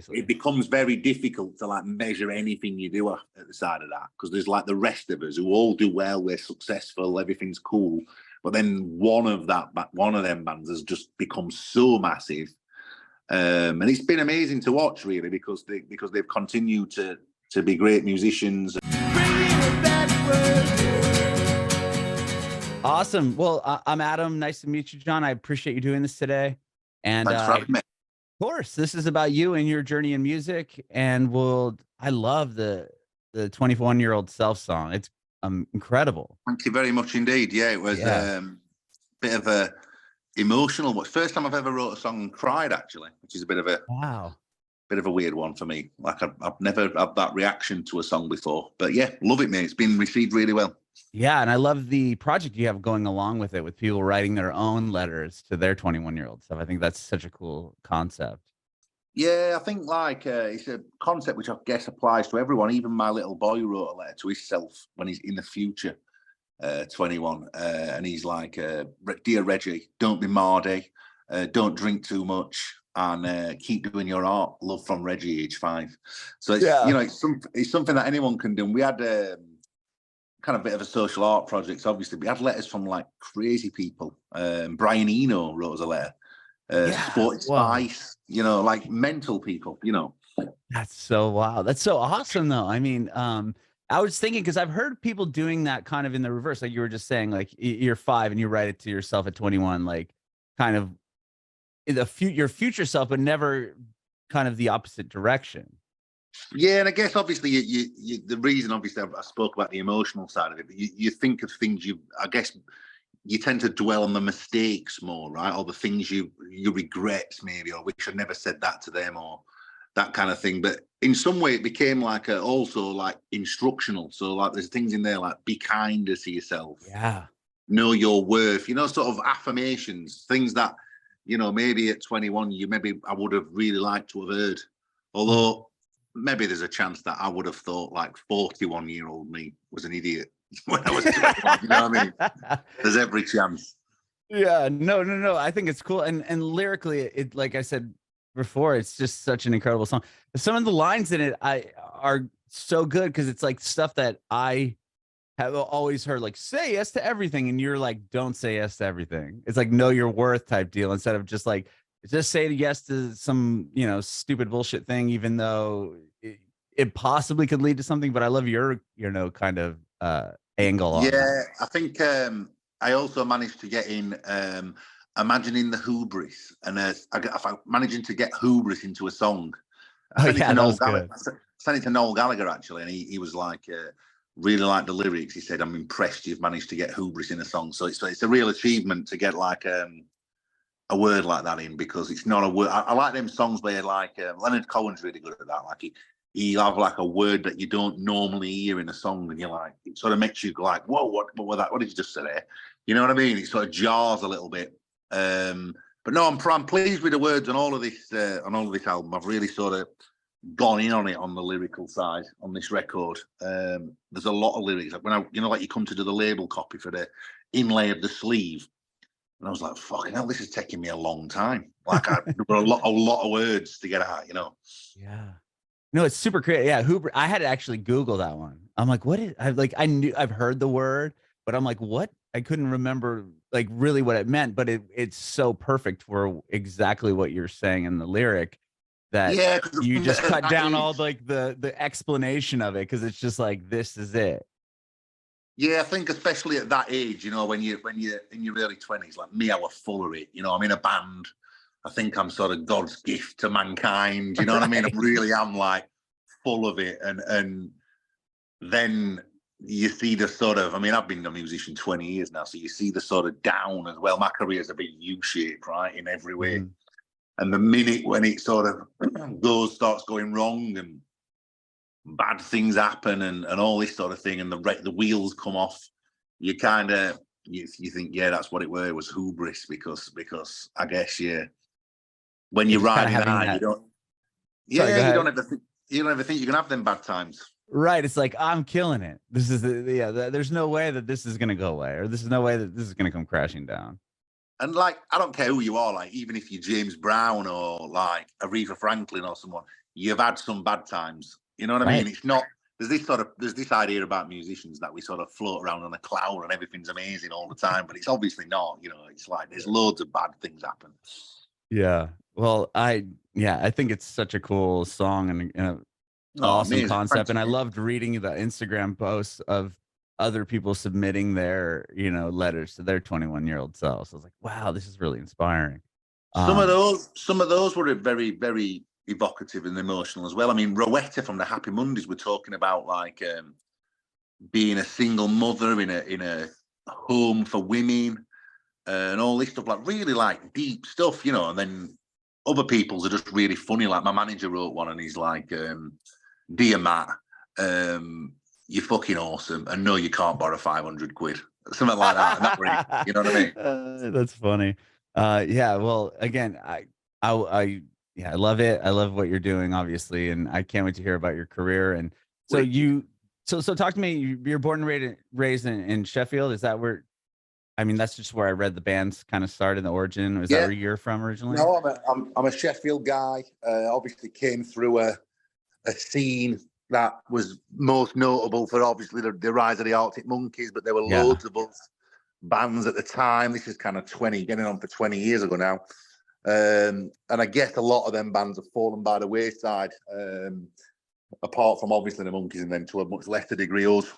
Seriously. It becomes very difficult to like measure anything you do at the side of that, because there's like the rest of us who all do well, we're successful, everything's cool, but then one of them bands has just become so massive, and it's been amazing to watch, really, because they've continued to be great musicians. Awesome. Well, I'm Adam. Nice to meet you, John. I appreciate you doing this today. And Thanks for having me. of course, this is about you and your journey in music. And I love the 21-year-old self song. It's incredible. Thank you very much indeed. Yeah, it was a bit of a emotional one. First time I've ever wrote a song and cried, actually, which is a bit of a weird one for me. Like I've never had that reaction to a song before. But yeah, love it, mate. It's been received really well. Yeah, and I love the project you have going along with it, with people writing their own letters to their 21-year-old stuff. I think that's such a cool concept. Yeah, I think like it's a concept which I guess applies to everyone. Even my little boy wrote a letter to himself when he's in the future, 21, and he's like, "Dear Reggie, don't be mardy, don't drink too much, and keep doing your art. Love from Reggie, age 5." So it's it's something that anyone can do. And we had kind of bit of a social art project. Obviously, we had letters from like crazy people. Brian Eno wrote us a letter. Sporty Spice, like mental people, That's so wow. That's so awesome, though. I mean, I was thinking, because I've heard people doing that kind of in the reverse, like you were just saying, like you're 5 and you write it to yourself at 21, like kind of your future self, but never kind of the opposite direction. Yeah, and I guess obviously the reason, obviously, I spoke about the emotional side of it, but you think of things I guess you tend to dwell on the mistakes more, right? Or the things you regret, maybe, or wish I never said that to them, or that kind of thing. But in some way, it became like also like instructional. So like there's things in there like be kinder to yourself. Yeah. Know your worth, sort of affirmations, things that, maybe at 21, I would have really liked to have heard. Although maybe there's a chance that I would have thought like 41-year-old me was an idiot when I was 21, you know what I mean? There's every chance. Yeah, no. I think it's cool. And lyrically, it, like I said before, it's just such an incredible song. Some of the lines in it are so good, because it's like stuff that I have always heard, like say yes to everything, and you're like, don't say yes to everything. It's like know your worth type deal, instead of just like just say yes to some stupid bullshit thing, even though it possibly could lead to something. But I love your kind of angle on that. I think I also managed to get in imagining the hubris, and I managing to get hubris into a song. I sent it to Noel Gallagher, actually, and he was like, really liked the lyrics. He said, "I'm impressed you've managed to get hubris in a song." So it's a real achievement to get like a word like that in, because it's not a word. I like them songs where like Leonard Cohen's really good at that. Like he'll have like a word that you don't normally hear in a song, and you're like, it sort of makes you go like, whoa, what was that? What did you just say there? You know what I mean? It sort of jars a little bit. But no, I'm pleased with the words on all of this album. I've really sort of gone in on it on the lyrical side on this record. There's a lot of lyrics. Like when like you come to do the label copy for the inlay of the sleeve, and I was like, fucking hell, this is taking me a long time. Like there were a lot of words to get out, Yeah. No, it's super creative. Yeah, hubris. I had to actually Google that one. I'm like, what is? I knew I've heard the word, but I'm like, what? I couldn't remember like really what it meant. But it's so perfect for exactly what you're saying in the lyric, that you just cut down all like the explanation of it, because it's just like, this is it. Yeah, I think especially at that age, when you're in your early 20s, like me, I was full of it. I'm in a band. I think I'm sort of God's gift to mankind. You know what I mean? I really am like full of it. And then you see the sort of, I've been a musician 20 years now. So you see the sort of down as well. My career is a big U-shape, right? In every way. Mm. And the minute when it sort of starts going wrong and bad things happen and all this sort of thing, and the wheels come off, you kind of, you think, yeah, that's what it were. It was hubris, because I guess, yeah. When you're riding high, you don't ever think you can have them bad times. Right. It's like, I'm killing it. This is there's no way that this is going to go away, or there's no way that this is going to come crashing down. And like, I don't care who you are, like, even if you're James Brown or like Aretha Franklin or someone, you've had some bad times. You know what I mean? It's not. There's this idea about musicians that we sort of float around on a cloud and everything's amazing all the time, but it's obviously not. You know, it's like there's loads of bad things happen. Yeah. Well, I think it's such a cool song and Oh, awesome amazing! concept. Thanks. And I loved reading the Instagram posts of other people submitting their, letters to their 21-year-old selves. I was like, wow, this is really inspiring. Um, Some of those were very, very evocative and emotional as well. I mean, Rowetta from the Happy Mondays were talking about like being a single mother in a home for women and all this stuff, like really like deep stuff, you know. And then other people's are just really funny. Like my manager wrote one, and he's like, "Dear Matt, you're fucking awesome, and no, you can't borrow 500 quid." Something like that. And that really, you know what I mean? That's funny. Yeah. Well, again, yeah, I love it. I love what you're doing, obviously, and I can't wait to hear about your career. And so so talk to me. You're born and raised in Sheffield. Is that where? I mean, that's just where I read the band's kind of started, the origin. Is that Yeah. where you're from originally? No, I'm a Sheffield guy. Obviously, came through a scene that was most notable for obviously the rise of the Arctic Monkeys, but there were Yeah. loads of us bands at the time. This is kind of getting on for 20 years ago now. And I guess a lot of them bands have fallen by the wayside, apart from obviously the Monkeys, and then to a much lesser degree us.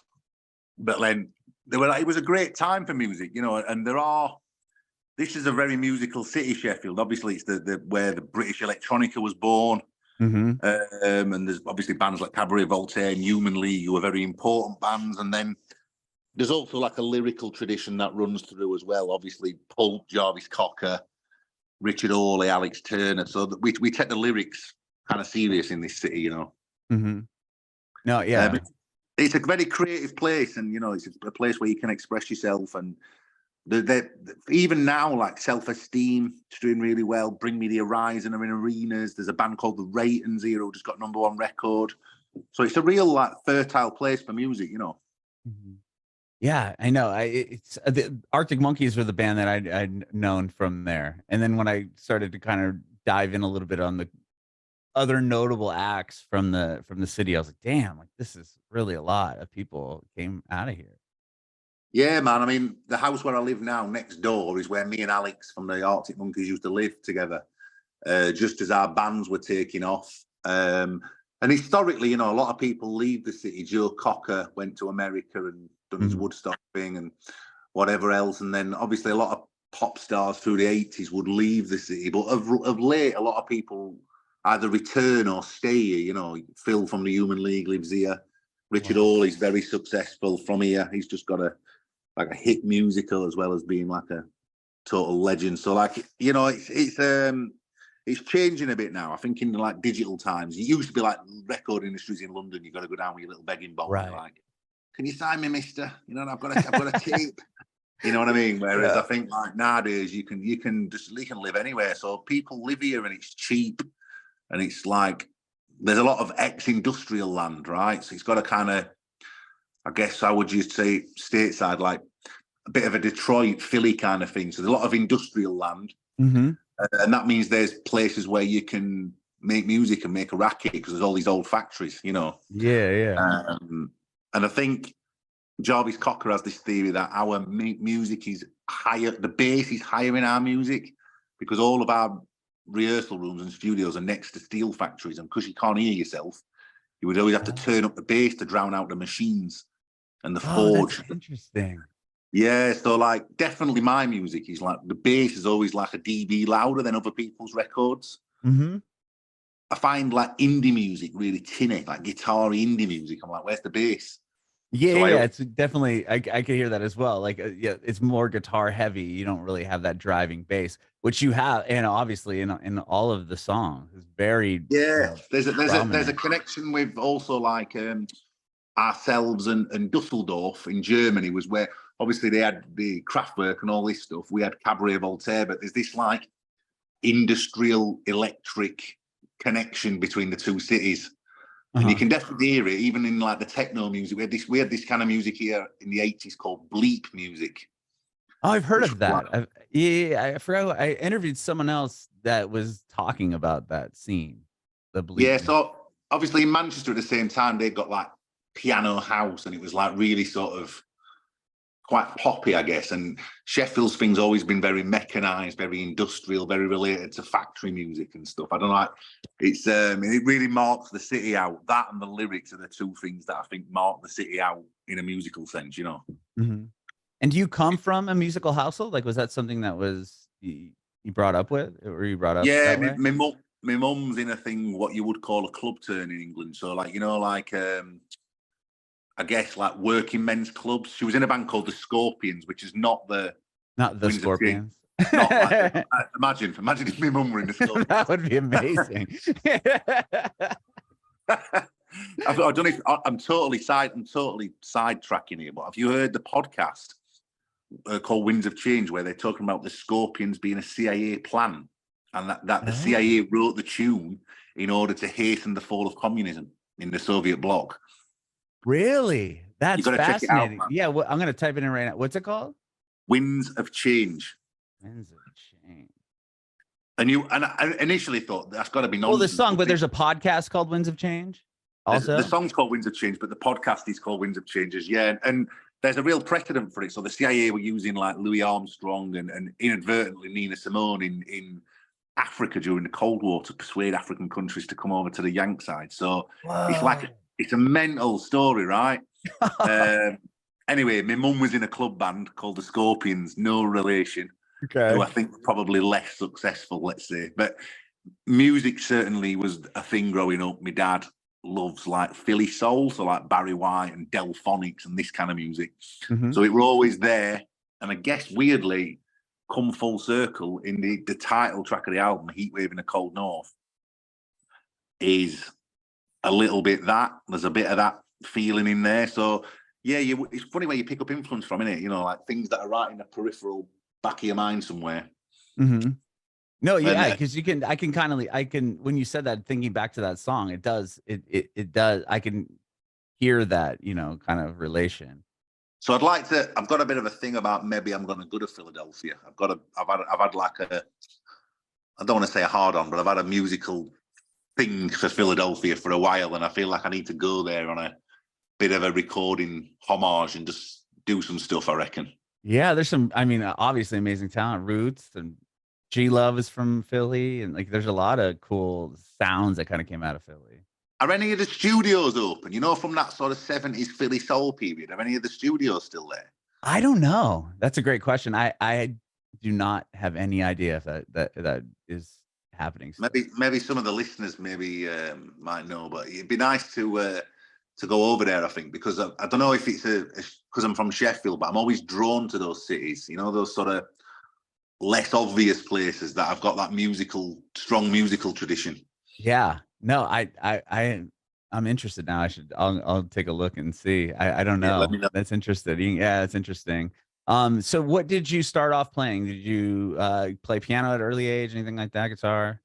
But then it was a great time for music, you know. And this is a very musical city, Sheffield. Obviously, it's the where the British electronica was born. Mm-hmm. And there's obviously bands like Cabaret Voltaire and Human League who are very important bands. And then there's also like a lyrical tradition that runs through as well. Obviously, Pulp, Jarvis Cocker, Richard Hawley, Alex Turner. So that we take the lyrics kind of serious in this city, you know. Mm-hmm. No, yeah. It's a very creative place, and you know, it's a place where you can express yourself. And even now, like Self-Esteem is doing really well. Bring Me the Horizon are in arenas. There's a band called the Raytons here who just got #1 record. So it's a real like fertile place for music, you know. Mm-hmm. Yeah, I know. It's the Arctic Monkeys were the band that I'd known from there, and then when I started to kind of dive in a little bit on the other notable acts from the city, I was like, damn, like this is really a lot of people came out of here. Yeah, man. I mean, the house where I live now, next door, is where me and Alex from the Arctic Monkeys used to live together. Just as our bands were taking off. And historically, you know, a lot of people leave the city. Joe Cocker went to America and done his Woodstock thing and whatever else. And then obviously a lot of pop stars through the 80s would leave the city. But of late, a lot of people either return or stay here. You know, Phil from the Human League lives here. Richard Hawley's very successful from here. He's just got a hit musical as well as being like a total legend. So like, you know, it's changing a bit now. I think in like digital times, it used to be like record industries in London. You got to go down with your little begging bowl. Right. Like, can you sign me, mister? You know, I've got a tape. You know what I mean? Whereas I think like nowadays you can live anywhere. So people live here and it's cheap, and it's like there's a lot of ex-industrial land, right? So it's got a kind of, I guess how would you say stateside, like a bit of a Detroit, Philly kind of thing. So there's a lot of industrial land. Mm-hmm. And that means there's places where you can make music and make a racket because there's all these old factories, you know. Yeah. And I think Jarvis Cocker has this theory that our music is higher, the bass is higher in our music because all of our rehearsal rooms and studios are next to steel factories. And because you can't hear yourself, you would always have to turn up the bass to drown out the machines and the forge. That's interesting. Yeah, so like definitely my music is like the bass is always like a dB louder than other people's records. Mm-hmm. I find like indie music really tinny, like guitar indie music. I'm like, where's the bass? Yeah, it's definitely I could hear that as well. Like, it's more guitar heavy. You don't really have that driving bass, which you have, and obviously in all of the songs, it's very There's a connection with also like ourselves and Dusseldorf in Germany was where obviously they had the Kraftwerk and all this stuff. We had Cabaret Voltaire, but there's this like industrial electric connection between the two cities. And you can definitely hear it, even in like the techno music. We had this kind of music here in the 80s called bleep music. Oh, I've heard of that. I forgot. I interviewed someone else that was talking about that scene. the bleak. Yeah, so obviously in Manchester at the same time, they got like piano house, and it was like really sort of quite poppy, I guess. And Sheffield's thing's always been very mechanized, very industrial, very related to factory music and stuff. I don't know. It's it really marks the city out. That and the lyrics are the two things that I think mark the city out in a musical sense, you know. Mm-hmm. And do you come from a musical household? Like, was that something that was you brought up with, or you brought up Yeah, that way? my mum's in a thing what you would call a club turn in England. So like, you know, like I guess like working men's clubs. She was in a band called the Scorpions, which is not the Scorpions. Not like imagine if my mum were in the Scorpions. That would be amazing. I don't know if I'm totally sidetracking here, but have you heard the podcast called Winds of Change, where they're talking about the Scorpions being a CIA plan, and that the CIA wrote the tune in order to hasten the fall of communism in the Soviet bloc? Really? That's fascinating. Check it out, yeah, I'm going to type it in right now. What's it called? Winds of Change. Winds of Change. And I initially thought that's got to be nonsense. Well, the song, but there's a podcast called Winds of Change. Also, the song's called Winds of Change, but the podcast is called Winds of Changes. Yeah, and there's a real precedent for it. So the CIA were using like Louis Armstrong and inadvertently Nina Simone in Africa during the Cold War to persuade African countries to come over to the Yank side. So it's a mental story, right? Anyway, my mum was in a club band called the Scorpions, no relation. Okay. Who I think were probably less successful, let's say. But music certainly was a thing growing up. My dad loves like Philly soul, so like Barry White and Delphonics and this kind of music. Mm-hmm. So it were always there. And I guess weirdly, come full circle in the title track of the album, Heatwave in the Cold North, is a little bit that. There's a bit of that feeling in there. So yeah, it's funny where you pick up influence from, innit? You know, like things that are right in the peripheral back of your mind somewhere. Mm-hmm. No, yeah, because I can when you said that, thinking back to that song, it does, I can hear that, you know, kind of relation. So I've got a bit of a thing about maybe I'm going to go to Philadelphia. I've had like I don't want to say a hard on, but I've had a musical thing for Philadelphia for a while, and I feel like I need to go there on a bit of a recording homage and just do some stuff, I reckon. Yeah, there's some, I mean, obviously amazing talent. Roots and G Love is from Philly, and like there's a lot of cool sounds that kind of came out of Philly. Are any of the studios open? You know, from that sort of 70s Philly soul period, are any of the studios still there? I don't know. That's a great question. I do not have any idea if that is happening still. Maybe some of the listeners might know, but it'd be nice to go over there, I think, because I don't know if it's because I'm from Sheffield, but I'm always drawn to those cities, you know, those sort of less obvious places that have got that strong musical tradition. Yeah, no, I'm interested now. I'll take a look and see. I don't know. Yeah, let me know. That's interesting. Yeah, it's interesting. So what did you start off playing? Did you play piano at an early age, anything like that, guitar?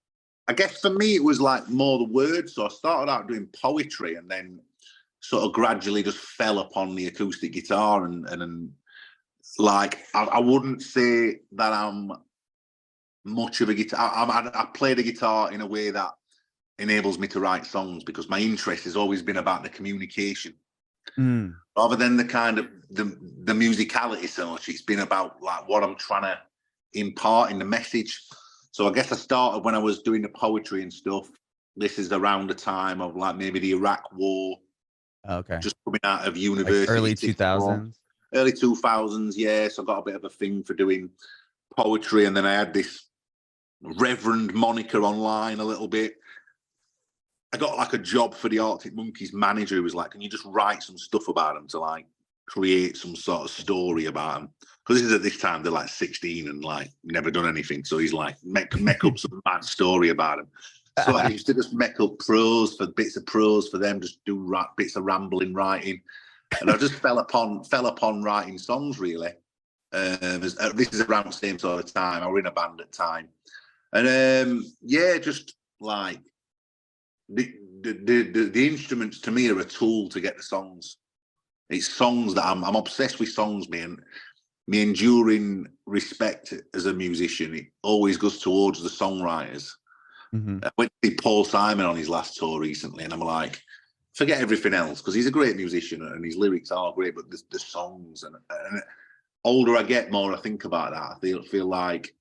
I guess for me, it was like more the words. So I started out doing poetry and then sort of gradually just fell upon the acoustic guitar and like I wouldn't say that I'm much of a guitar. I play the guitar in a way that enables me to write songs because my interest has always been about the communication rather than the kind of the musicality so much. It's been about like what I'm trying to impart in the message. So I guess I started when I was doing the poetry and stuff. This is around the time of like maybe the Iraq War. Okay. Just coming out of university. Like early 2000s. Early 2000s, yeah. So I got a bit of a thing for doing poetry, and then I had this Reverend moniker online a little bit. I got like a job for the Arctic Monkeys manager who was like, can you just write some stuff about them to like create some sort of story about them? Because this is at this time they're like 16 and like never done anything. So he's like, make up some mad story about them. So I used to just make up bits of prose for them, just do bits of rambling writing. And I just fell upon writing songs, really. This is around the same sort of time. I were in a band at the time. And yeah, just like the instruments to me are a tool to get the songs. It's songs that I'm obsessed with songs, man. My enduring respect as a musician, it always goes towards the songwriters. Mm-hmm. I went to see Paul Simon on his last tour recently, and I'm like, forget everything else, because he's a great musician and his lyrics are great, but the songs and older I get, more I think about that. I feel like,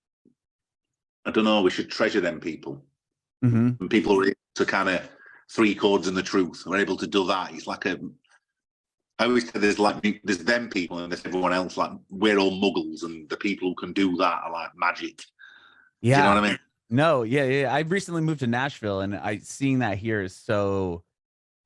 I don't know, we should treasure them people. Mm-hmm. And people are able to kind of 3 chords and the truth. We're able to do that. It's like I always say there's them people and there's everyone else. Like, we're all muggles, and the people who can do that are like magic. Yeah. Do you know what I mean? No, yeah. I recently moved to Nashville, and seeing that here is so.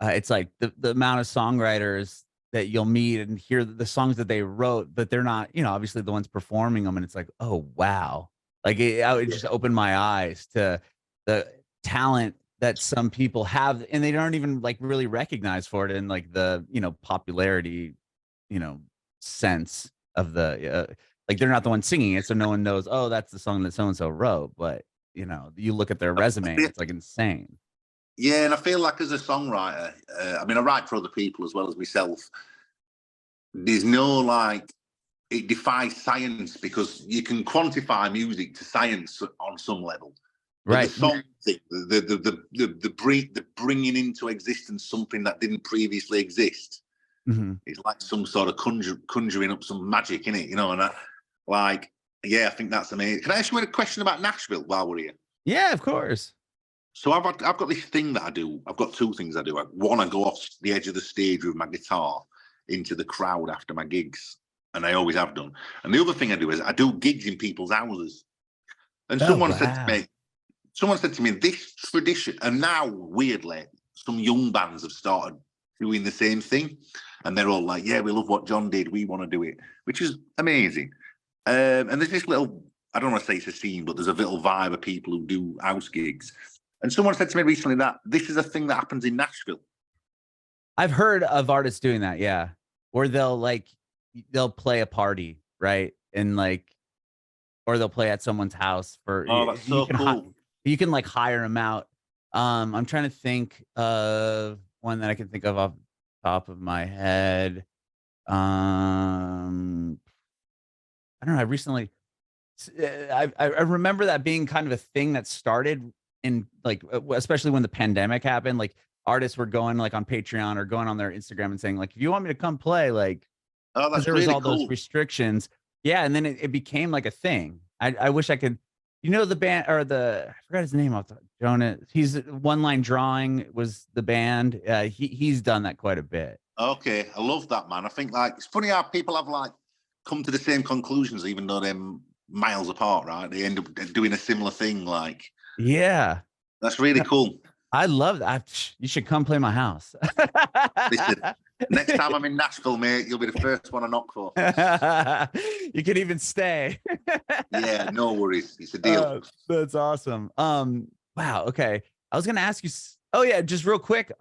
It's like the amount of songwriters that you'll meet and hear the songs that they wrote, but they're not, obviously the ones performing them, and it's like, oh wow, like it just opened my eyes to the talent that some people have, and they don't even like really recognize for it in like the popularity, sense of the like they're not the one singing it, so no one knows. Oh, that's the song that so and so wrote, but you look at their resume, and it's like insane. Yeah, and I feel like as a songwriter, I mean, I write for other people as well as myself. There's no like, it defies science, because you can quantify music to science on some level. But Right. the song thing, the bringing into existence something that didn't previously exist, it's like some sort of conjuring up some magic in it, and I think that's amazing. Can I ask you a question about Nashville while we're here? Yeah, of course. So I've got this thing that I do. I've got 2 things I do. One, I go off the edge of the stage with my guitar into the crowd after my gigs, and I always have done. And the other thing I do is I do gigs in people's houses. And someone said to me, this tradition, and now weirdly, some young bands have started doing the same thing, and they're all like, "Yeah, we love what John did. We want to do it," which is amazing. And there's this little, I don't want to say it's a scene, but there's a little vibe of people who do house gigs. And someone said to me recently that this is a thing that happens in Nashville. I've heard of artists doing that, yeah. Where they'll play a party, right? And like, or they'll play at someone's house for That's so cool. You can like hire them out. I'm trying to think of one that I can think of off the top of my head. I don't know. I remember that being kind of a thing that started in like, especially when the pandemic happened, like artists were going like on Patreon or going on their Instagram and saying like, if you want me to come play, like, that's there really was all cool. those restrictions. Yeah. And then it became like a thing. I wish I could, the band or I forgot his name off the Jonah. He's One Line Drawing was the band. He's done that quite a bit. Okay. I love that, man. I think like, it's funny how people have like come to the same conclusions, even though they're miles apart, right? They end up doing a similar thing. Like, yeah, that's really cool. I love that. You should come play my house. Listen, next time I'm in Nashville, mate, you'll be the first one I knock for. You can even stay. Yeah, no worries. It's a deal. That's awesome. Wow. Okay. I was gonna ask you. Oh yeah, just real quick,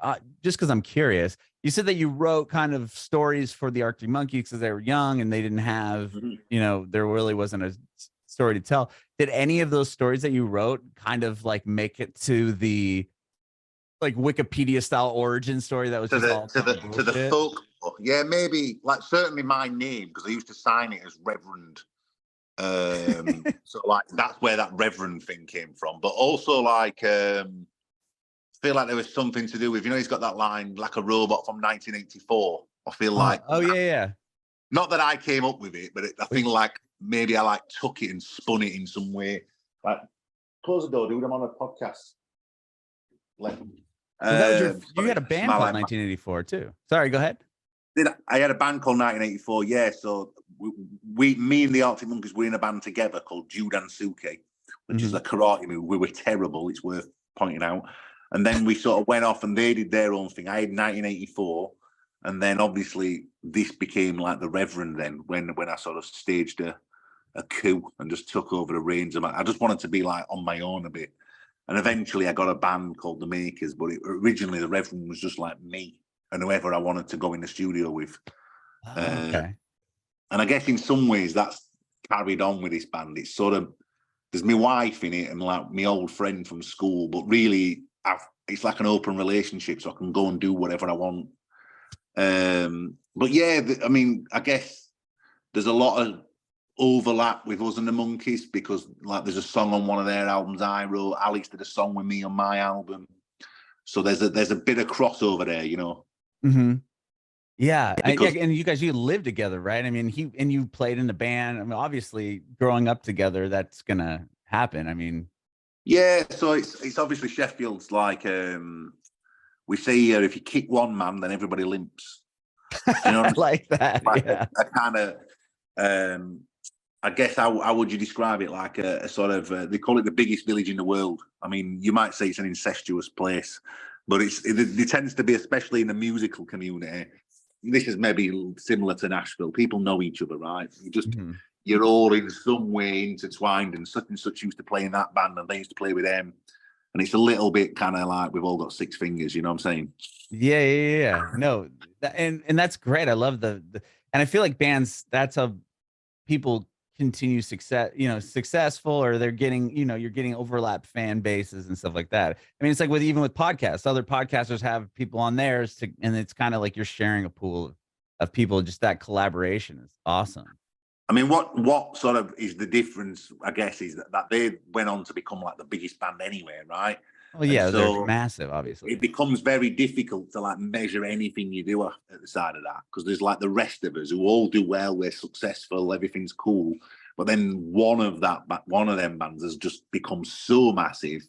just because I'm curious. You said that you wrote kind of stories for the Arctic Monkeys because they were young and they didn't have, there really wasn't a story to tell. Did any of those stories that you wrote kind of like make it to the like Wikipedia style origin story that was to just the folk? Yeah, maybe like certainly my name, because I used to sign it as Reverend. So like that's where that Reverend thing came from. But also like feel like there was something to do with, he's got that line, like a robot from 1984. I feel like yeah. Not that I came up with it, but I feel like maybe I like took it and spun it in some way. Like, close the door, dude. I'm on a podcast. You had a band called 1984 too. Sorry, go ahead. I had a band called 1984. Yeah, so me and the Arctic Monkeys were in a band together called Judansuke, which is a karate move. We were terrible. It's worth pointing out. And then we sort of went off and they did their own thing. I had 1984. And then obviously this became like the Reverend then when I sort of staged a coup and just took over the reins. I just wanted to be like on my own a bit. And eventually I got a band called The Makers, but originally the Reverend was just like me and whoever I wanted to go in the studio with. Okay. And I guess in some ways that's carried on with this band. It's sort of, there's my wife in it and like my old friend from school, but really it's like an open relationship, so I can go and do whatever I want. But yeah, I mean, I guess there's a lot of overlap with us and the Monkeys, because like there's a song on one of their albums I wrote. Alex did a song with me on my album, so there's a bit of crossover there, you know. Mm-hmm. Yeah, because, and you live together, right? I mean, you played in the band. I mean, obviously, growing up together, that's gonna happen. I mean, yeah. So it's obviously Sheffield's like we say here, if you kick one man, then everybody limps. Do you know what I like that. like Yeah, a kind of I guess how would you describe it? Like a sort of they call it the biggest village in the world. I mean, you might say it's an incestuous place, but it tends to be, especially in the musical community. This is maybe similar to Nashville. People know each other, right? You're all in some way intertwined, and such used to play in that band, and they used to play with them. And it's a little bit kind of like we've all got six fingers, you know what I'm saying? yeah. No, and that's great. I love and I feel like bands. That's how people continue successful, or they're getting, you're getting overlap fan bases and stuff like that. I mean, it's like even with podcasts, other podcasters have people on theirs and it's kind of like you're sharing a pool of people. Just that collaboration is awesome. I mean, what sort of is the difference, I guess, is that they went on to become like the biggest band anyway, right? Oh yeah, they're massive, obviously. It becomes very difficult to like measure anything you do at the side of that, because there's like the rest of us who all do well, we're successful, everything's cool, but then one of them bands has just become so massive,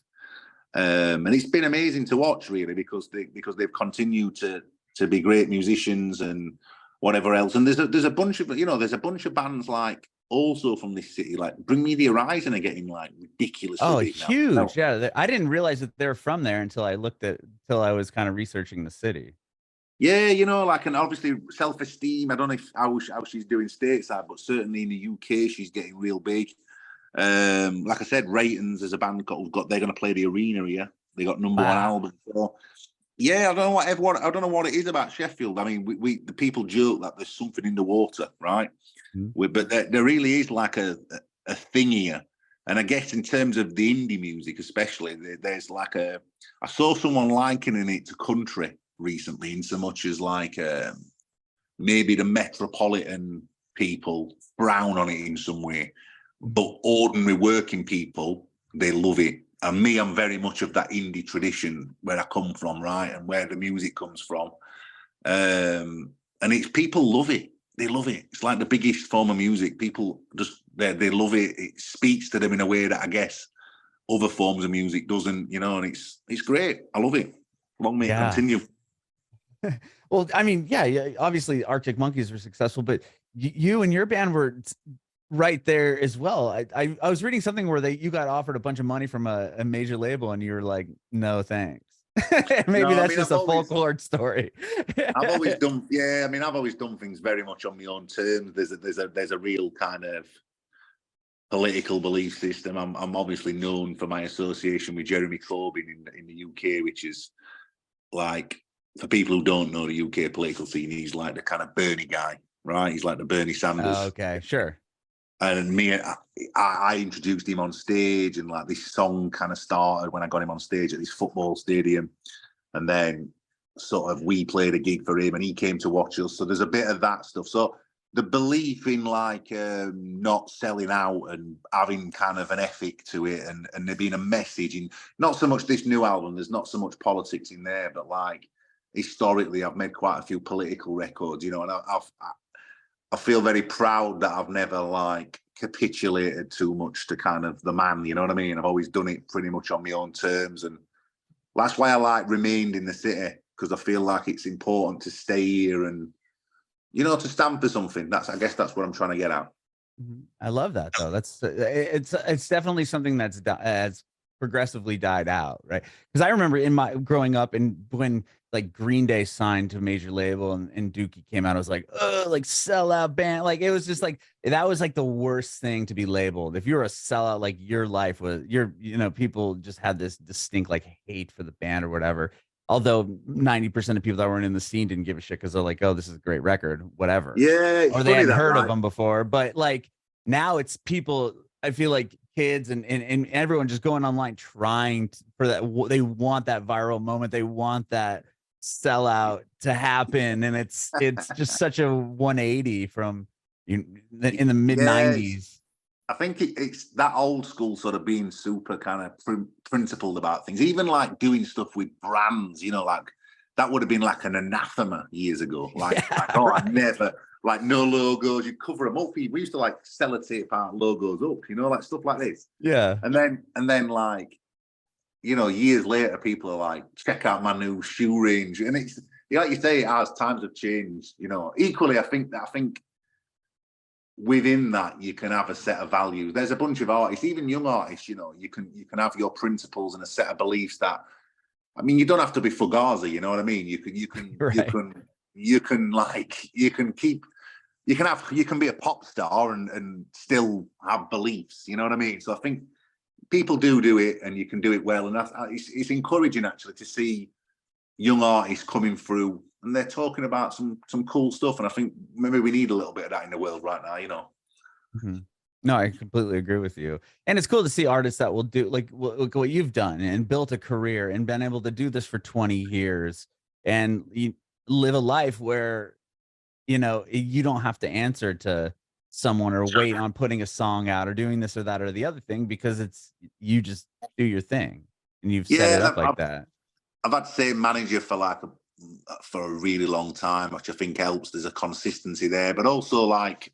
and it's been amazing to watch, really, because they've continued to be great musicians and whatever else. And there's a bunch of bands like also from this city, like Bring Me the Horizon are getting like ridiculously big huge now. Yeah, I didn't realize that they're from there until I was kind of researching the city. Yeah, like, and obviously Self-Esteem, I don't know how she's doing stateside, but certainly in the UK she's getting real big. Like I said, Ratings as a band they're going to play the arena here. They got number one album. So yeah, I don't know what it is about Sheffield. I mean, the people joke that there's something in the water, right? But there really is like a thing here. And I guess in terms of the indie music, especially, there's like I saw someone likening it to country recently, in so much as like maybe the metropolitan people frown on it in some way, but ordinary working people, they love it. And me, I'm very much of that indie tradition where I come from, right? And where the music comes from. And it's people love it. They love it. It's like the biggest form of music. People just, they love it. It speaks to them in a way that I guess other forms of music doesn't, and it's great. I love it. Long may it continue. Well, I mean, yeah, obviously Arctic Monkeys were successful, but you and your band were right there as well. I was reading something where you got offered a bunch of money from a major label and you were like, no thanks. Maybe that's just a folklore story. I've always done things very much on my own terms. There's a real kind of political belief system. I'm obviously known for my association with Jeremy Corbyn in the UK, which is like, for people who don't know the UK political scene, he's like the kind of Bernie guy, right? He's like the Bernie Sanders. Oh, okay, sure. And I introduced him on stage, and like this song kind of started when I got him on stage at this football stadium, and then sort of we played a gig for him, and he came to watch us. So there's a bit of that stuff. So the belief in like not selling out and having kind of an ethic to it, and there being a message in, not so much this new album, there's not so much politics in there, but like historically I've made quite a few political records, and I feel very proud that I've never like capitulated too much to kind of the man, you know what I mean? I've always done it pretty much on my own terms, and that's why I like remained in the city, because I feel like it's important to stay here and, to stand for something. I guess that's what I'm trying to get at. I love that though. That's it's definitely something that's progressively died out, right? Because I remember in my growing up, and when like Green Day signed to a major label and Dookie came out, I was like, oh, like sellout band. Like it was just like, that was like the worst thing to be labeled. If you're a sellout, like your life was, people just had this distinct like hate for the band or whatever. Although 90% of people that weren't in the scene didn't give a shit, because they're like, oh, this is a great record, whatever. Yeah. Or they hadn't heard of them before. But like now it's people, I feel like kids and everyone just going online trying for that. They want that viral moment. They want that sellout to happen. And it's just such a 180 from, in the mid Yeah, '90s. I think it's that old school sort of being super kind of principled about things, even like doing stuff with brands, you know, like that would have been like an anathema years ago. Like Yeah, oh, I right. never, like no logos, you cover them up. We used to like sellotape our logos up, you know, like stuff like this. Yeah. And then like, you know, years later, people are like, check out my new shoe range. And it's like you say, as times have changed, you know. Equally, I think within that you can have a set of values. There's a bunch of artists, even young artists, you know, you can have your principles and a set of beliefs that, I mean, you don't have to be Fugazi, you know what I mean? You Right. you can be a pop star and still have beliefs, you know what I mean? So I think people do it, and you can do it well, and it's encouraging actually to see young artists coming through, and they're talking about some cool stuff. And I think maybe we need a little bit of that in the world right now, you know. Mhm. No, I completely agree with you. And it's cool to see artists that will do like what you've done and built a career and been able to do this for 20 years and you live a life where, you don't have to answer to someone or wait on putting a song out or doing this or that or the other thing because you just do your thing and you've set it Yeah, up like that. I've had the same manager for for a really long time, which I think helps. There's a consistency there, but also like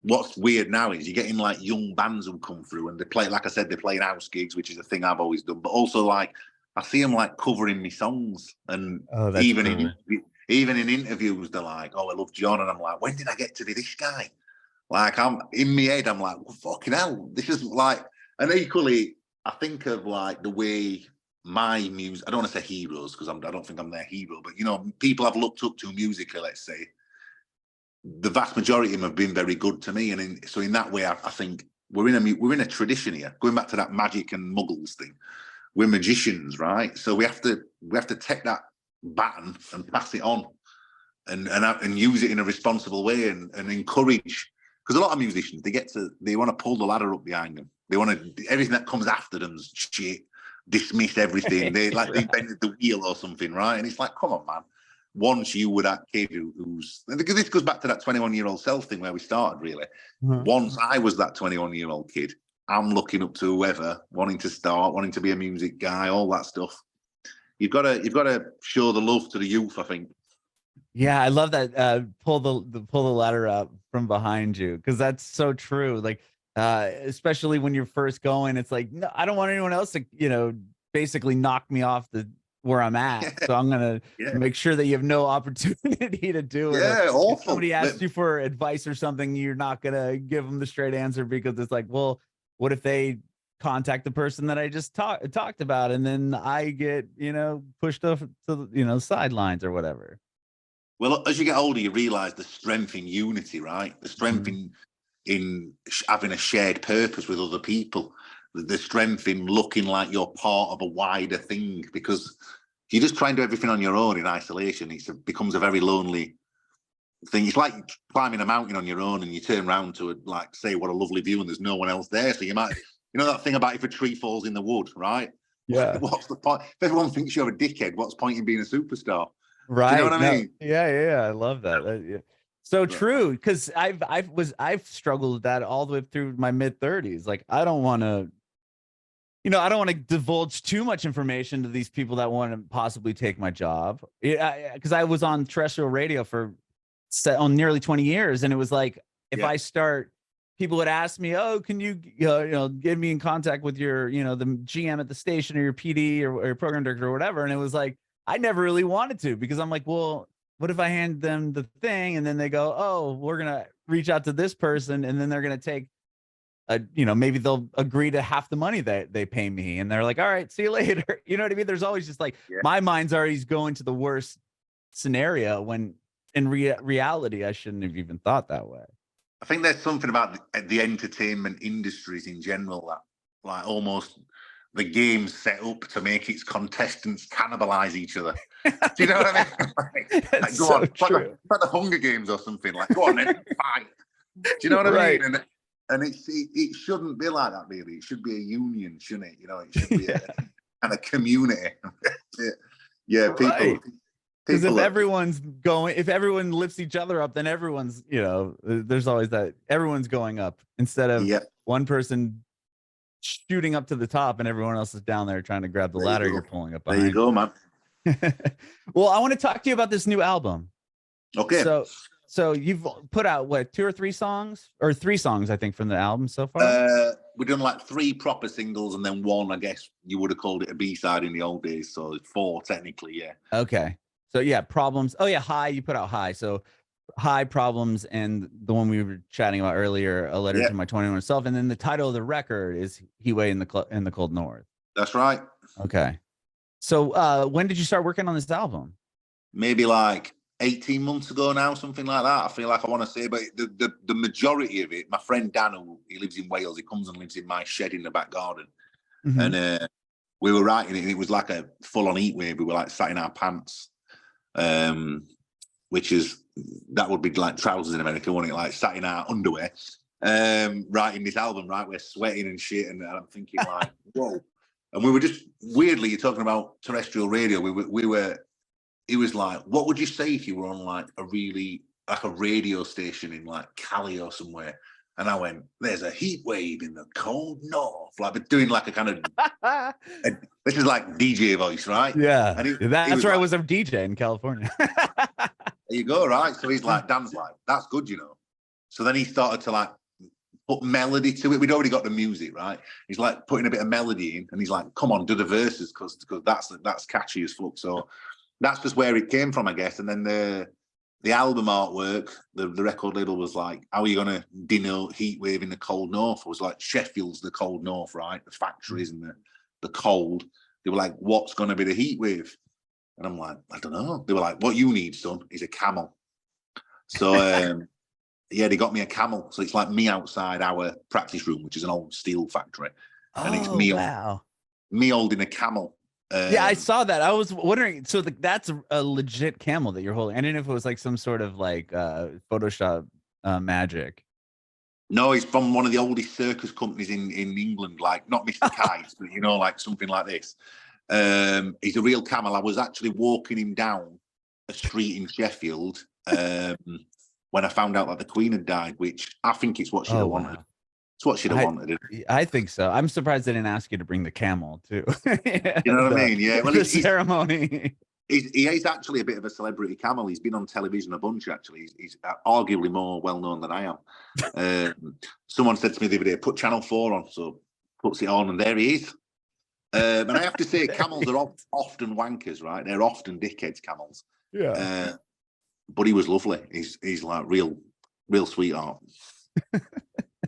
what's weird now is you're getting like young bands who come through and they play, like I said, they're playing house gigs, which is a thing I've always done. But also like I see them like covering me songs, and Oh, that's even cool. even in interviews, they're like, "Oh, I love John," and I'm like, "When did I get to be this guy?" Like I'm in my head, I'm like, well, "Fucking hell, this is like." And equally, I think of like the way my music. I don't want to say heroes because I don't think I'm their hero, but you know, people I've looked up to musically, let's say, the vast majority of them have been very good to me, and so in that way, I think we're in a tradition here. Going back to that magic and muggles thing, we're magicians, right? So we have to take that baton and pass it on, and use it in a responsible way, and encourage. Because a lot of musicians, they want to pull the ladder up behind them. They want to everything that comes after them's shit. Dismiss everything. They like they Right. invented the wheel or something, right? And it's like, come on, man. Once you were that kid who's, because this goes back to that 21-year-old self thing where we started, really. Mhm. Once I was that 21-year-old kid, I'm looking up to whoever, wanting to start, wanting to be a music guy, all that stuff. You've got to show the love to the youth, I think. Yeah, I love that, pull the ladder up from behind you because that's so true, like, especially when you're first going, it's like, "No, I don't want anyone else to, basically knock me off the where I'm at, so I'm gonna Yeah, make sure that you have no opportunity to do it," or yeah, if awful. somebody asks you for advice or something, you're not gonna give them the straight answer because it's like, "Well, what if they contact the person that I just talked about, and then I get, pushed off to the, sidelines or whatever." Well, as you get older, you realise the strength in unity, right? The strength Mhm. in having a shared purpose with other people. The strength in looking like you're part of a wider thing. Because if you just try and do everything on your own in isolation, it becomes a very lonely thing. It's like climbing a mountain on your own, and you turn around to like say what a lovely view, and there's no one else there. So you might, that thing about if a tree falls in the wood, right? Yeah. What's the point? If everyone thinks you're a dickhead, what's the point in being a superstar? Do you know what Right. I No. mean? Yeah, yeah, yeah. I love that. Yeah. So But, true. Because I've struggled with that all the way through my mid-30s. Like, I don't want to divulge too much information to these people that want to possibly take my job. Yeah, because I was on terrestrial radio for on nearly 20 years, and it was like if yeah, I start, people would ask me, "Oh, can you, get me in contact with your, the GM at the station or your PD or your program director or whatever?" And it was like I never really wanted to because I'm like, well, what if I hand them the thing and then they go, "Oh, we're gonna reach out to this person," and then they're gonna take maybe they'll agree to half the money that they pay me. And they're like, all right, see you later. You know what I mean? There's always just like yeah. my mind's already going to the worst scenario when in reality, I shouldn't have even thought that way. I think there's something about the entertainment industries in general that, like, almost the game's set up to make its contestants cannibalize each other. Do you know what I Yeah, mean? that's Like, go on, so it's true. like the Hunger Games or something. Like, go on, then fight. Do you know what I mean? Right. And it shouldn't be like that, really. It should be a union, shouldn't it? It should be a Yeah. kind of community. Yeah, people. Right. Because if everyone lifts each other up, then everyone's, there's always that everyone's going up instead of one person shooting up to the top and everyone else is down there trying to grab the ladder you're pulling up behind. There you go, man. Well, I want to talk to you about this new album. Okay. So you've put out what, 2 or 3 songs, or 3 songs, I think, from the album so far? We've done like 3 proper singles and then 1, I guess you would have called it a B-side in the old days. So it's 4 technically, yeah. Okay. So yeah, Problems. Oh yeah, High, you put out High. So High, Problems, and the one we were chatting about earlier, A Letter to My 21 Self. And then the title of the record is Heatwave in the Cold North. That's right. Okay. So when did you start working on this album? Maybe like 18 months ago now, something like that. I feel like I want to say, but the majority of it, my friend Dan, he lives in Wales, he comes and lives in my shed in the back garden. Mm-hmm. And we were writing it, and it was like a full-on heatwave. We were like sat in our pants, that would be like trousers in America, wouldn't it? Like sat in our underwear, writing this album, right? We're sweating and shit, and I'm thinking like, whoa. And we were just, weirdly, you're talking about terrestrial radio. It was like, what would you say if you were on like a radio station in like Cali or somewhere? And I went, there's a heat wave in the cold north. Like doing like a kind of, this is like DJ voice, right? Yeah. That's where I was a DJ in California. There you go, right? So he's like, Dan's like, that's good, So then he started to like put melody to it. We'd already got the music, right? He's like putting a bit of melody in, and he's like, come on, do the verses, because that's catchy as fuck. So that's just where it came from, I guess. And then the album artwork, the record label was like, how are you going to denote heatwave in the cold north? It was like, Sheffield's the cold north, right? The factories and the cold. They were like, what's going to be the heatwave? And I'm like, I don't know. They were like, what you need, son, is a camel. So, yeah, they got me a camel. So it's like me outside our practice room, which is an old steel factory. And it's me holding a camel. Yeah, I saw that. I was wondering, so that's a legit camel that you're holding. I didn't know if it was like some sort of like Photoshop magic. No, he's from one of the oldest circus companies in England, like not Mr. Kites, but like something like this. He's a real camel. I was actually walking him down a street in Sheffield when I found out that the Queen had died, which I think it's what she'd have wanted. Wow. It's what she'd have wanted. I think so. I'm surprised they didn't ask you to bring the camel too. You know what I mean? Yeah. Well, the ceremony. He is actually a bit of a celebrity camel. He's been on television a bunch, actually. He's arguably more well-known than I am. Someone said to me the other day, put Channel 4 on, so puts it on, and there he is. And I have to say, camels are often wankers, right? They're often dickheads, camels. Yeah. But he was lovely. He's like real sweetheart.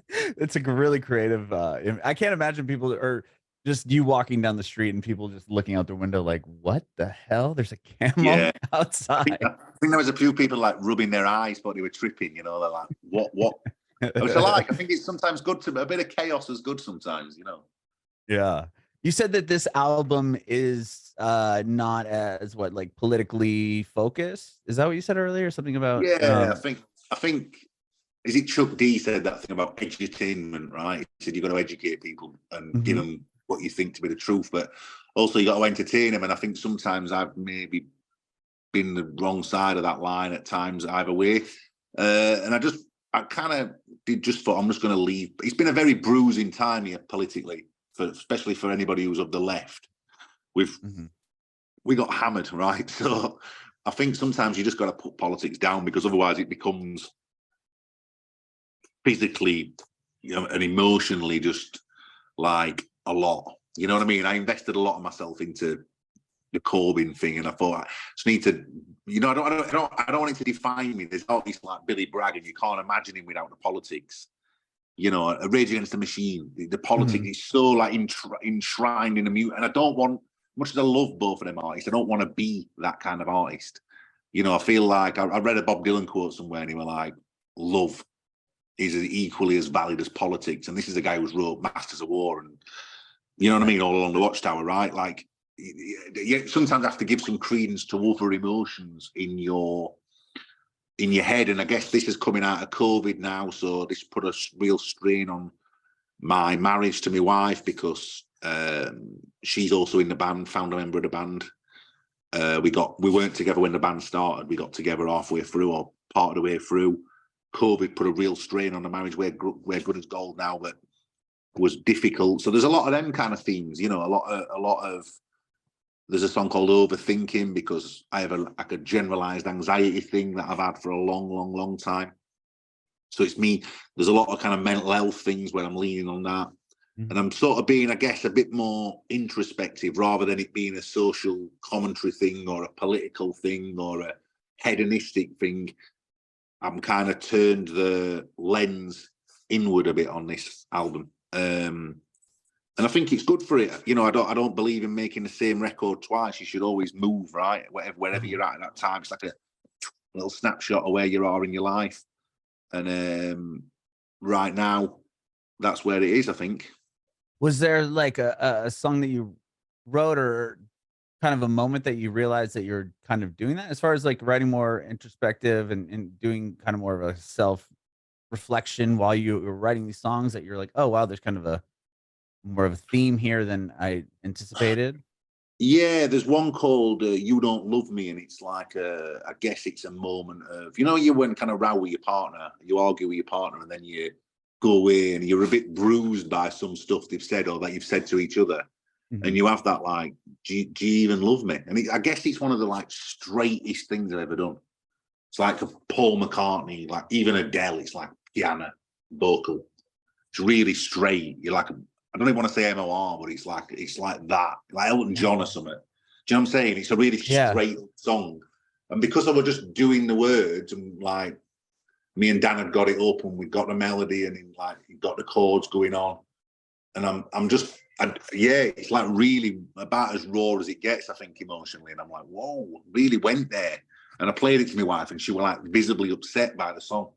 It's a really creative. I can't imagine people, or just you walking down the street and people just looking out the window like, what the hell? There's a camel outside. I think there was a few people like rubbing their eyes, but they were tripping. They're like, what? Which I like. I think it's sometimes good to, a bit of chaos is good sometimes. Yeah. You said that this album is not as politically focused. Is that what you said earlier? Something about I think is it Chuck D said that thing about edutainment, right? He said you've got to educate people and give them what you think to be the truth, but also you got to entertain them. And I think sometimes I've maybe been the wrong side of that line at times, either way. And I kind of thought I'm just going to leave. It's been a very bruising time here politically, especially for anybody who's of the left. We got hammered, right? So I think sometimes you just got to put politics down, because otherwise it becomes physically, and emotionally just like a lot. You know what I mean? I invested a lot of myself into the Corbyn thing, and I thought I just need to, I don't want it to define me. There's artists like Billy Bragg, and you can't imagine him without the politics. A Rage Against the Machine. The politics is so like enshrined in the mute, and I don't want, much as I love both of them artists, I don't want to be that kind of artist. I feel like I read a Bob Dylan quote somewhere, and he was like, love is equally as valid as politics. And this is a guy who's wrote Masters of War, and you know what I mean, all along the Watchtower, right? Like, you sometimes have to give some credence to other emotions in your head. And I guess this is coming out of COVID now, so this put a real strain on my marriage to my wife, because she's also in the band, founder member of the band. We weren't together when the band started. We got together halfway through or part of the way through. COVID put a real strain on the marriage. We're good as gold now, but was difficult. So there's a lot of them kind of themes, you know, a lot of there's a song called Overthinking, because I have like a generalized anxiety thing that I've had for a long time. So it's me, there's a lot of kind of mental health things where I'm leaning on that. Mm-hmm. And I'm sort of being, I guess, a bit more introspective rather than it being a social commentary thing or a political thing or a hedonistic thing. I'm kind of turned the lens inward a bit on this album. And I think it's good for it. You know, I don't believe in making the same record twice. You should always move, right? Wherever you're at that time. It's like a little snapshot of where you are in your life. And right now, that's where it is, I think. Was there like a song that you wrote or kind of a moment that you realized that you're kind of doing that as far as like writing more introspective and doing kind of more of a self-reflection while you were writing these songs, that you're like, oh, wow, there's kind of more of a theme here than I anticipated? Yeah, there's one called You Don't Love Me, and it's like, I guess it's a moment of, you know, you when kind of row with your partner, you argue with your partner, and then you go away and you're a bit bruised by some stuff they've said or that you've said to each other. Mm-hmm. And you have that like, do you even love me? And I guess it's one of the like straightest things I've ever done. It's like a Paul McCartney, like even Adele, it's like piano, vocal. It's really straight. You're like, I don't even want to say MOR, but it's like that, like Elton John or something. Do you know what I'm saying? It's a really straight song. And because I was just doing the words, and like me and Dan had got it up and we got the melody and like he got the chords going on. And it's like really about as raw as it gets, I think, emotionally. And I'm like, whoa, really went there. And I played it to my wife and she was like visibly upset by the song.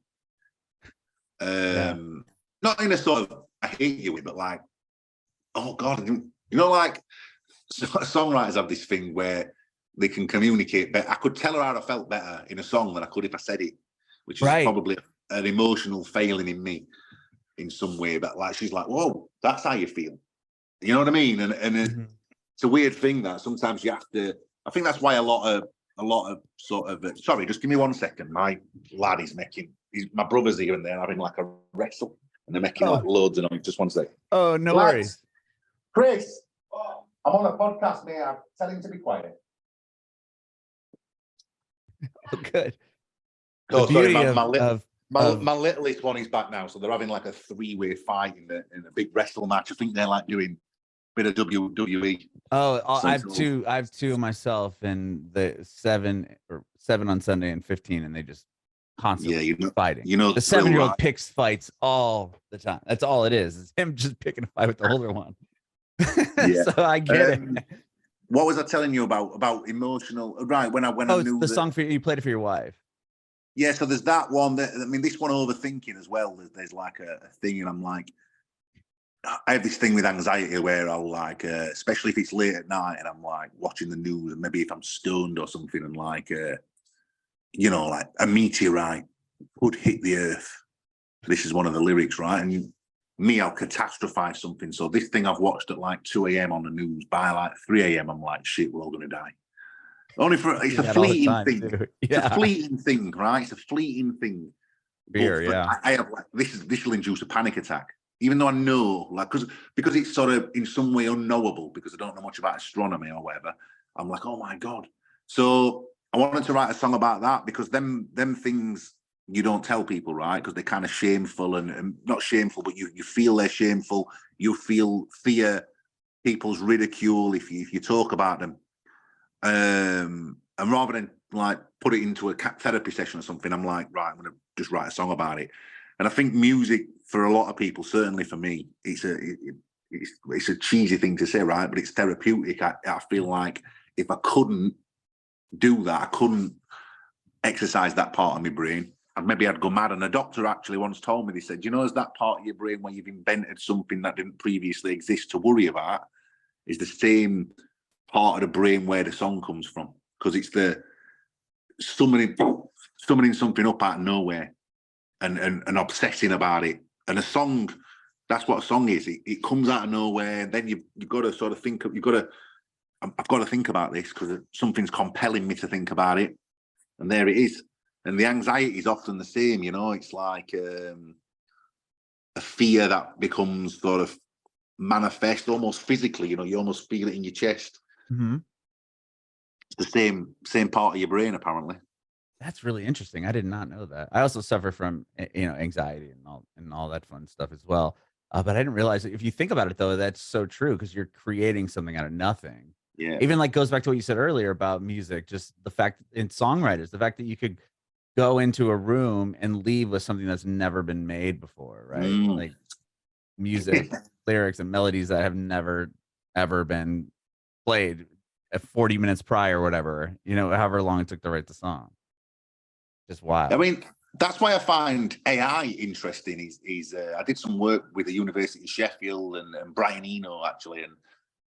Not in a sort of, I hate you with, but like, oh God, you know, like songwriters have this thing where they can communicate better. I could tell her how I felt better in a song than I could if I said it, which is probably an emotional failing in me in some way. But like, she's like, whoa, that's how you feel. You know what I mean? And mm-hmm. It's a weird thing that sometimes you have to, I think that's why a lot of sort of, sorry, just give me 1 second. My lad is my brother's here and there having like a wrestle and they're making like loads of noise. Just 1 second. Oh, no worries. Chris, I'm on a podcast, mate. Tell him to be quiet. Oh, good. Oh, sorry, my littlest one is back now, so they're having like a 3-way fight in a big wrestle match. I think they're like doing a bit of WWE. Oh, I have two myself, and the 7 on Sunday and 15, and they just constantly fighting. You know, the 7-year-old picks fights all the time. That's all it is. It's him just picking a fight with the older one. So I get it. What was I telling you about emotional? Right, when I knew the song for you played it for your wife. Yeah, so there's that one. This one, Overthinking as well. There's like a thing, and I'm like, I have this thing with anxiety where I'll like, especially if it's late at night, and I'm like watching the news, and maybe if I'm stoned or something, and like, you know, like a meteorite could hit the earth. This is one of the lyrics, right? And I'll catastrophize something. So this thing I've watched at like 2 a.m. on the news, by like 3 a.m. I'm like, shit, we're all gonna die. It's a fleeting thing. It's a fleeting thing, right? It's a fleeting thing. Fear, I have like this will induce a panic attack, even though I know, like, because it's sort of in some way unknowable, because I don't know much about astronomy or whatever. I'm like, oh my God. So I wanted to write a song about that, because them things you don't tell people, right? Because they're kind of shameful and not shameful, but you feel they're shameful. You fear people's ridicule if you talk about them. And rather than like put it into a therapy session or something, I'm like, right, I'm going to just write a song about it. And I think music, for a lot of people, certainly for me, it's a cheesy thing to say, right? But it's therapeutic. I feel like if I couldn't do that, I couldn't exercise that part of my brain, and maybe I'd go mad. And a doctor actually once told me, they said, you know, is that part of your brain where you've invented something that didn't previously exist to worry about, is the same part of the brain where the song comes from, because it's the summoning something up out of nowhere and obsessing about it. And a song, that's what a song is. It comes out of nowhere, and then you've got to sort of think of, you've got to I've got to think about this because something's compelling me to think about it. And there it is. And the anxiety is often the same, you know, it's like a fear that becomes sort of manifest almost physically, you know, you almost feel it in your chest. Mm-hmm. It's the same part of your brain, apparently. That's really interesting. I did not know that. I also suffer from, anxiety and all that fun stuff as well. But I didn't realize if you think about it though, that's so true because you're creating something out of nothing. Yeah. Even like goes back to what you said earlier about music, just the fact in songwriters, the fact that you could go into a room and leave with something that's never been made before, right? Like music, lyrics, and melodies that have never ever been played at 40 minutes prior or whatever, however long it took to write the song. Just wild. I mean, that's why I find AI interesting. Is I did some work with the University of Sheffield and Brian Eno actually, and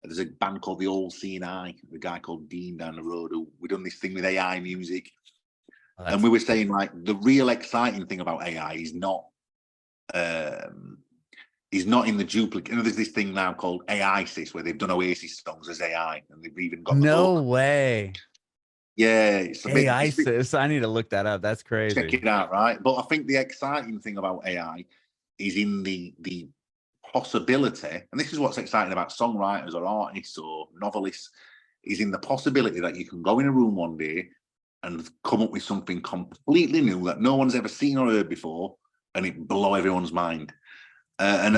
there's a band called the All Seeing Eye, the guy called Dean down the road who we done this thing with AI music, and we were saying like the real exciting thing about AI is not in the duplicate. There's this thing now called AISIS where they've done Oasis songs as AI, and they've even got no way. Yeah, it's a bit. AISIS. I need to look that up. That's crazy. Check it out, right? But I think the exciting thing about AI is in the possibility, and this is what's exciting about songwriters or artists or novelists, is in the possibility that you can go in a room one day and come up with something completely new that no one's ever seen or heard before, and it blow everyone's mind. And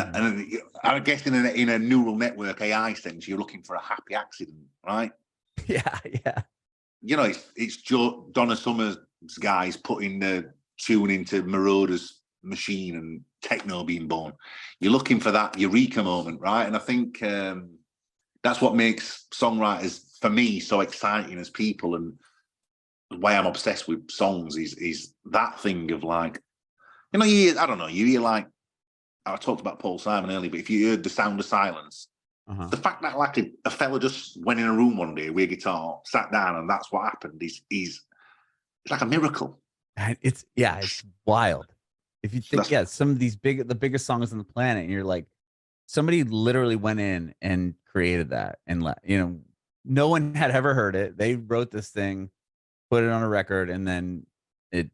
I guess in a neural network AI sense, you're looking for a happy accident, right? Yeah. You know, it's Donna Summer's guys putting the tune into Marauder's machine and techno being born. You're looking for that eureka moment, right? And I think that's what makes songwriters, for me, so exciting as people, and why I'm obsessed with songs is that thing of like, you hear like, I talked about Paul Simon earlier, but if you heard The Sound of Silence, the fact that like a fella just went in a room one day with a guitar, sat down, and that's what happened is it's like a miracle. It's wild. If you think, some of the biggest songs on the planet, and you're like, somebody literally went in and created that, and no one had ever heard it. They wrote this thing, put it on a record, and then it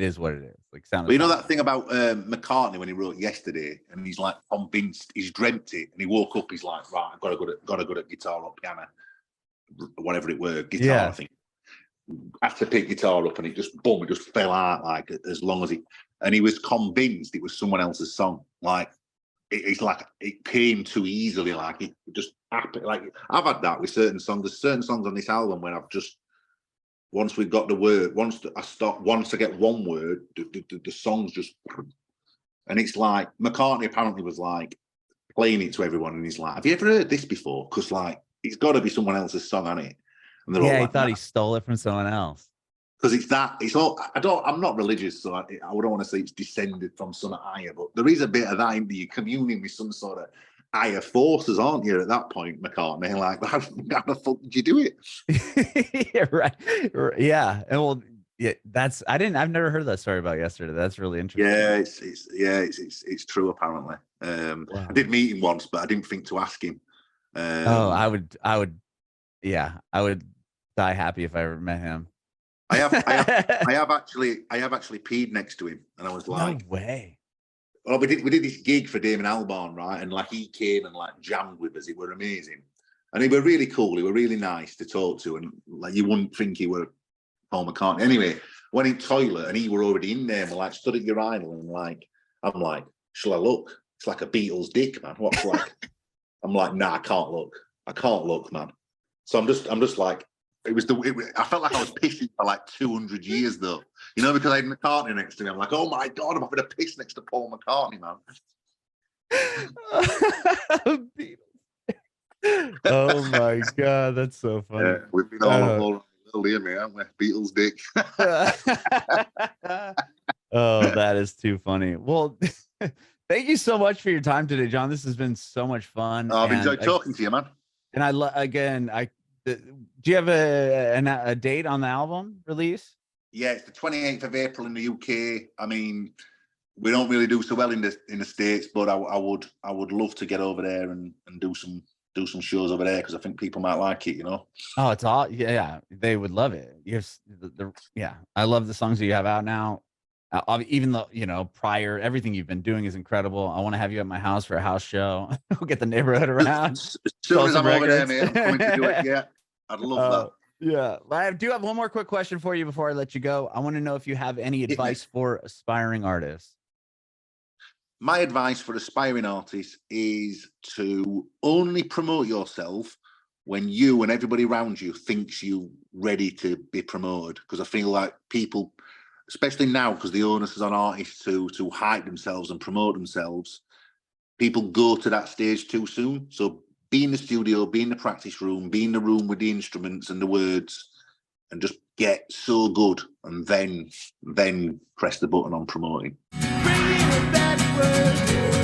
is what it is. Like sound. But you know that thing about McCartney when he wrote Yesterday, and he's like convinced, he's dreamt it, and he woke up, he's like, right, I've got to go to guitar or piano, whatever it were, guitar, I think. After pick guitar up, and it just fell out like as long as and he was convinced it was someone else's song. Like it's like it came too easily, like it just happened. Like I've had that with certain songs. There's certain songs on this album when I've just, once we got the word, once I get one word, the song's just, and it's like McCartney apparently was like playing it to everyone, and he's like, "Have you ever heard this before? Because like it's got to be someone else's song, hasn't it?" And they're all like, he thought he stole it from someone else. Because I'm not religious, so I don't want to say it's descended from some higher, but there is a bit of that in you communing with some sort of higher forces, aren't you, at that point, McCartney? Like, how the fuck did you do it? Yeah, right. Yeah. And well, yeah, I've never heard that story about Yesterday. That's really interesting. Yeah, it's true, apparently. Wow. I did meet him once, but I didn't think to ask him. I would die happy if I ever met him. I have actually peed next to him, and I was like, no way. Well, we did this gig for Damon Albarn, right? And like he came and like jammed with us. It were amazing, and he were really cool. He were really nice to talk to, and like you wouldn't think he were Paul McCartney. Anyway, went in toilet, and he were already in there. And we're like stood at urinal, and like I'm like, shall I look? It's like a Beatles dick, man. What's like? I'm like, nah, I can't look, man. So I'm just like. I felt like I was pissing for like 200 years though, because I had McCartney next to me. I'm like, oh my God, I'm having a piss next to Paul McCartney, man. Oh my God, that's so funny. Yeah, we've been all here, man, haven't we? Beatles dick. Oh, that is too funny. Well, thank you so much for your time today, John. This has been so much fun. I've enjoyed talking to you, man. And do you have a date on the album release? Yeah, it's the 28th of April in the UK. I mean, we don't really do so well in the States, but I would love to get over there and do some do some shows over there because I think people might like it, you know. Oh, it's all yeah, they would love it. Yeah, I love the songs that you have out now. Even though, you know, prior, everything you've been doing is incredible. I want to have you at my house for a house show. We'll get the neighborhood around. As soon as I'm over there, mate, I'm coming to do it. Yeah, I'd love that. Yeah. I do have one more quick question for you before I let you go. I want to know if you have any advice for aspiring artists. My advice for aspiring artists is to only promote yourself when you and everybody around you thinks you ready to be promoted. Because I feel like people, especially now, because the onus is on artists to hype themselves and promote themselves, people go to that stage too soon. So be in the studio, be in the practice room, be in the room with the instruments and the words, and just get so good, and then press the button on promoting. Bringing it backwards.